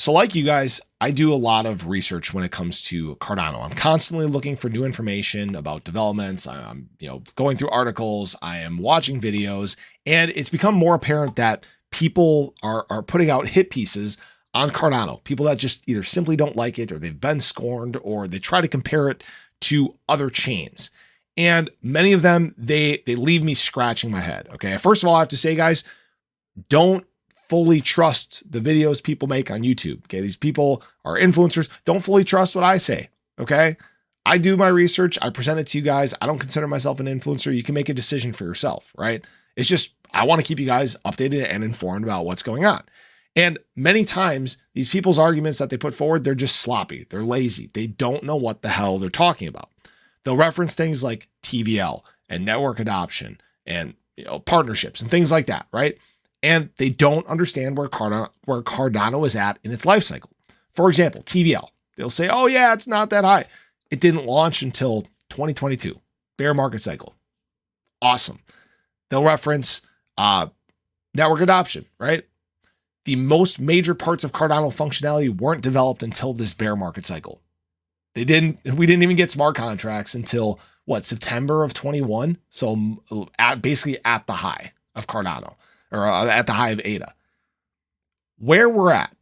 So like you guys, I do a lot of research when it comes to Cardano. I'm constantly looking for new information about developments. I'm going through articles, I am watching videos, and it's become more apparent that people are putting out hit pieces on Cardano. People that just either simply don't like it, or they've been scorned, or they try to compare it to other chains. And many of them, they leave me scratching my head. Okay. First of all, I have to say, guys, don't fully trust the videos people make on YouTube. Okay. These people are influencers. Don't fully trust what I say. Okay. I do my research. I present it to you guys. I don't consider myself an influencer. You can make a decision for yourself, right? It's just, I want to keep you guys updated and informed about what's going on. And many times these people's arguments that they put forward, they're just sloppy. They're lazy. They don't know what the hell they're talking about. They'll reference things like TVL and network adoption and partnerships and things like that, right? And they don't understand where Cardano is at in its life cycle. For example, TVL. They'll say, oh yeah, it's not that high. It didn't launch until 2022, bear market cycle. Awesome. They'll reference network adoption, right? The most major parts of Cardano functionality weren't developed until this bear market cycle. We didn't even get smart contracts until September of 21. So basically at the high of Cardano, or at the high of ADA. Where we're at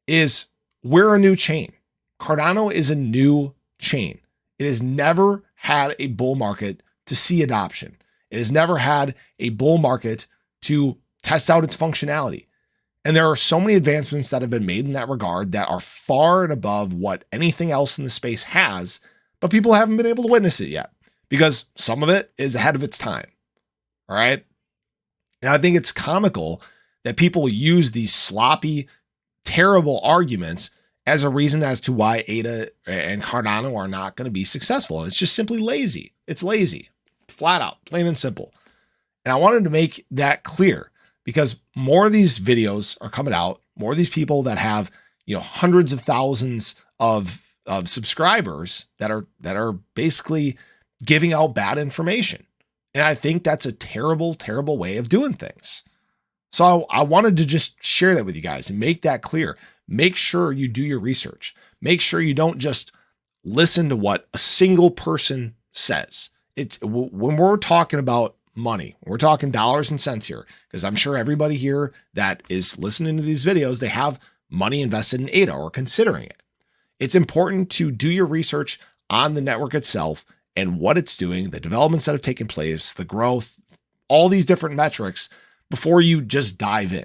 is we're a new chain. Cardano is a new chain. It has never had a bull market to see adoption. It has never had a bull market to test out its functionality. And there are so many advancements that have been made in that regard that are far and above what anything else in the space has, but people haven't been able to witness it yet because some of it is ahead of its time. All right. And I think it's comical that people use these sloppy, terrible arguments as a reason as to why ADA and Cardano are not going to be successful. And it's just simply lazy. It's lazy, flat out, plain and simple. And I wanted to make that clear because more of these videos are coming out, more of these people that have, hundreds of thousands of subscribers that are basically giving out bad information. And I think that's a terrible, terrible way of doing things. So I wanted to just share that with you guys and make that clear. Make sure you do your research. Make sure you don't just listen to what a single person says. It's when we're talking about money, we're talking dollars and cents here, because I'm sure everybody here that is listening to these videos, they have money invested in ADA or considering it. It's important to do your research on the network itself and what it's doing, the developments that have taken place, the growth, all these different metrics before you just dive in.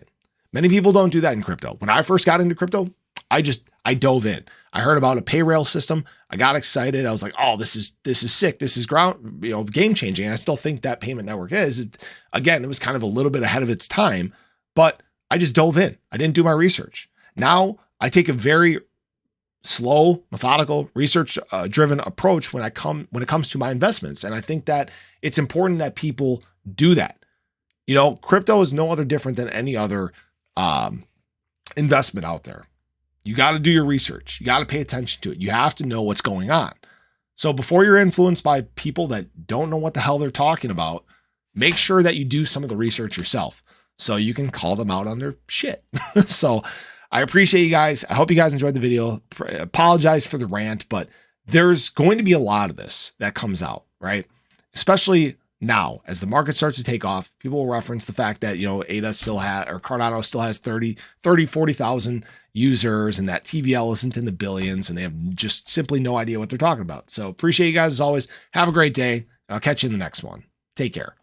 Many people don't do that in crypto. When I first got into crypto, I dove in. I heard about a pay rail system. I got excited. I was like, oh, this is sick. This is game changing. And I still think that payment network is. Again, it was kind of a little bit ahead of its time, but I just dove in. I didn't do my research. Now I take a very slow, methodical, research driven approach when it comes to my investments. And I think that it's important that people do that. Crypto is no other different than any other investment out there. You got to do your research. You got to pay attention to it. You have to know what's going on. So before you're influenced by people that don't know what the hell they're talking about, make sure that you do some of the research yourself so you can call them out on their shit. So I appreciate you guys. I hope you guys enjoyed the video. Apologize for the rant, but there's going to be a lot of this that comes out, right? Especially now, as the market starts to take off, people will reference the fact that, ADA still has, or Cardano still has 40,000 users, and that TVL isn't in the billions, and they have just simply no idea what they're talking about. So appreciate you guys as always. Have a great day. I'll catch you in the next one. Take care.